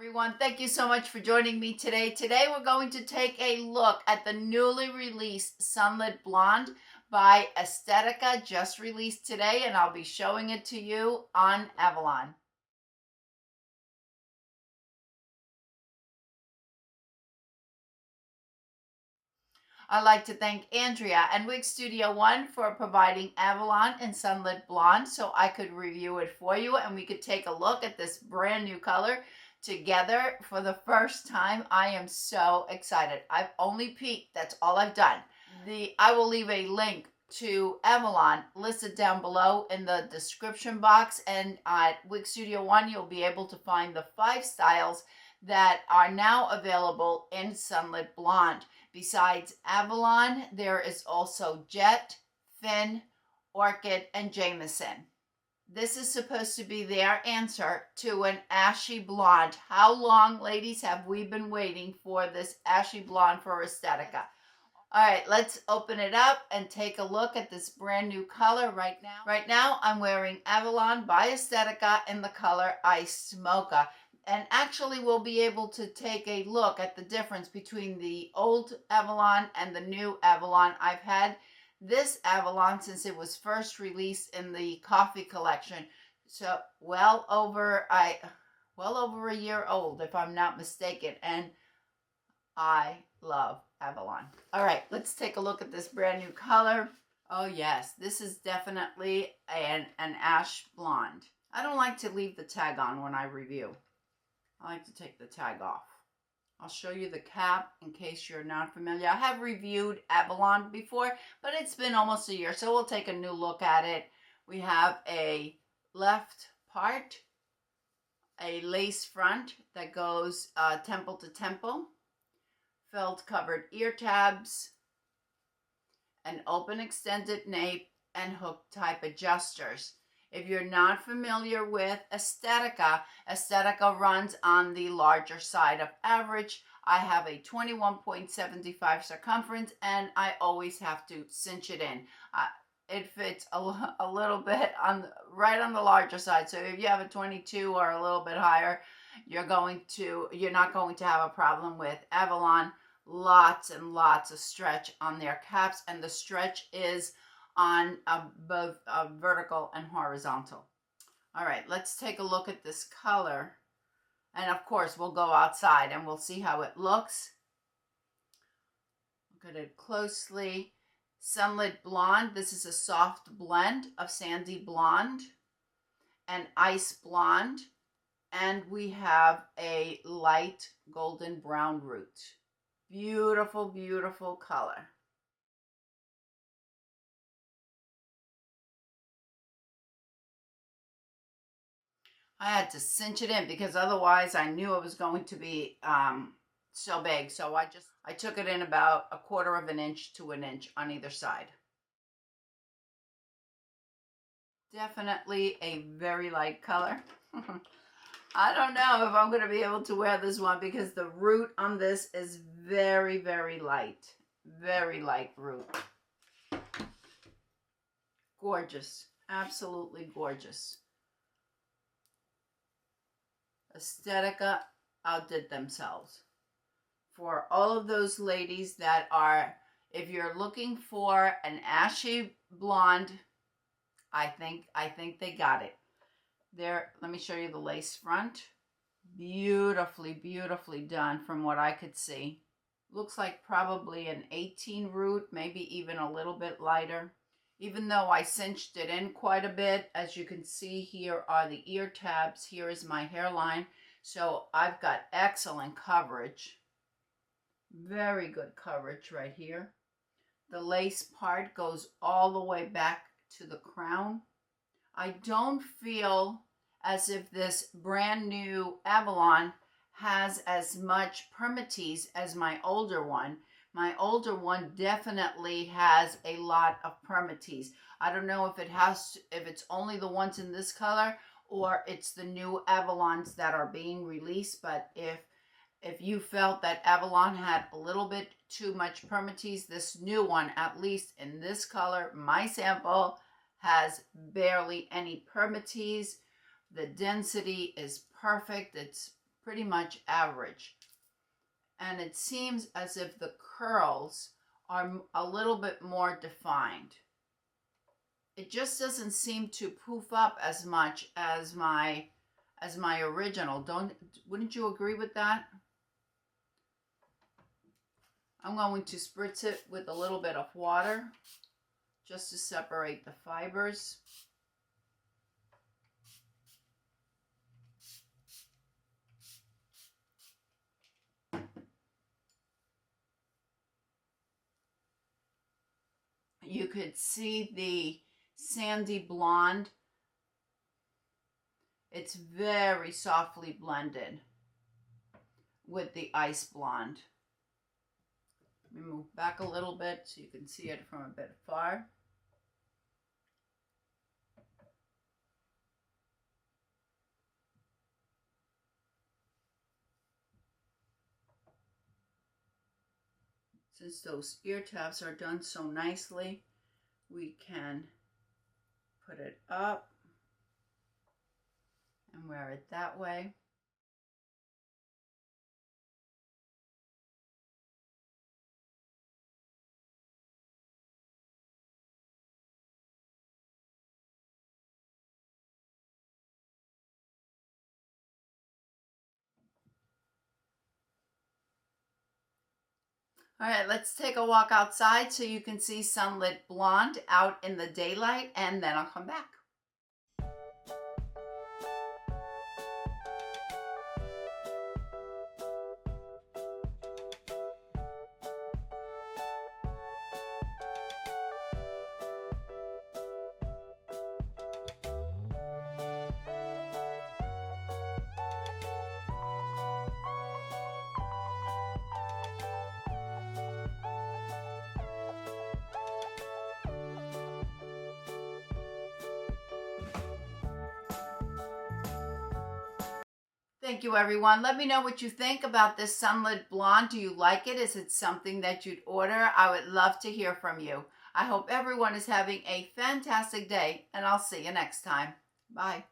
Everyone, thank you so much for joining me today. Today we're going to take a look at the newly released Sunlit Blonde by Estetica, just released today, and I'll be showing it to you on Avalon. I'd like to thank Andrea and Wig Studio One for providing Avalon and Sunlit Blonde so I could review it for you and we could take a look at this brand new color together for the first time. I am so excited. I've only peeked. That's all I've done. I will leave a link to Avalon listed down below in the description box, and at Wig Studio One you'll be able to find the 5 styles that are now available in Sunlit Blonde. Besides Avalon, there is also Jet, Finn, Orchid, and Jameson. This is supposed to be their answer to an ashy blonde. How long, ladies, have we been waiting for this ashy blonde for Estetica? All right, let's open it up and take a look at this brand new color right now. Right now, I'm wearing Avalon by Estetica in the color Ice Mocha. And actually, we'll be able to take a look at the difference between the old Avalon and the new Avalon. I've had this Avalon since it was first released in the coffee collection. So well over a year old, if I'm not mistaken. And I love Avalon. All right, let's take a look at this brand new color. Oh yes, this is definitely an ash blonde. I don't like to leave the tag on when I review. I like to take the tag off. I'll show you the cap in case you're not familiar. I have reviewed Avalon before, but it's been almost a year, so we'll take a new look at it. We have a left part, a lace front that goes temple to temple, felt covered ear tabs, an open extended nape, and hook type adjusters. If you're not familiar with Estetica, Estetica runs on the larger side of average. I have a 21.75 circumference and I always have to cinch it in. It fits a little bit right on the larger side. So if you have a 22 or a little bit higher, you're not going to have a problem with Avalon. Lots and lots of stretch on their caps, and the stretch is on both vertical and horizontal. All right, let's take a look at this color. And of course, we'll go outside and we'll see how it looks. Look at it closely. Sunlit Blonde. This is a soft blend of Sandy Blonde and Ice Blonde. And we have a light golden brown root. Beautiful, beautiful color. I had to cinch it in because otherwise I knew it was going to be so big. So I took it in about 1/4 of an inch to an inch on either side. Definitely a very light color. I don't know if I'm going to be able to wear this one because the root on this is very, very light. Very light root. Gorgeous. Absolutely gorgeous. Estetica outdid themselves. For all of those ladies that are, if you're looking for an ashy blonde, I think they got it. There, let me show you the lace front. Beautifully, beautifully done from what I could see. Looks like probably an 18 root, maybe even a little bit lighter. Even though I cinched it in quite a bit, as you can see, here are the ear tabs. Here is my hairline. So I've got excellent coverage. Very good coverage right here. The lace part goes all the way back to the crown. I don't feel as if this brand new Avalon has as much permatease as my older one. My older one definitely has a lot of permatease. I don't know if it's only the ones in this color or it's the new Avalons that are being released, but if you felt that Avalon had a little bit too much permatease, this new one, at least in this color, my sample, has barely any permatease. The density is perfect. It's pretty much average. And it seems as if the curls are a little bit more defined. It just doesn't seem to poof up as much as my original. Wouldn't you agree with that? I'm going to spritz it with a little bit of water just to separate the fibers. You could see the sandy blonde. It's very softly blended with the ice blonde. Let me move back a little bit so you can see it from a bit far. Since those ear tabs are done so nicely, we can put it up and wear it that way. All right, let's take a walk outside so you can see Sunlit Blonde out in the daylight, and then I'll come back. Thank you, everyone. Let me know what you think about this Sunlit Blonde. Do you like it? Is it something that you'd order? I would love to hear from you. I hope everyone is having a fantastic day, and I'll see you next time. Bye.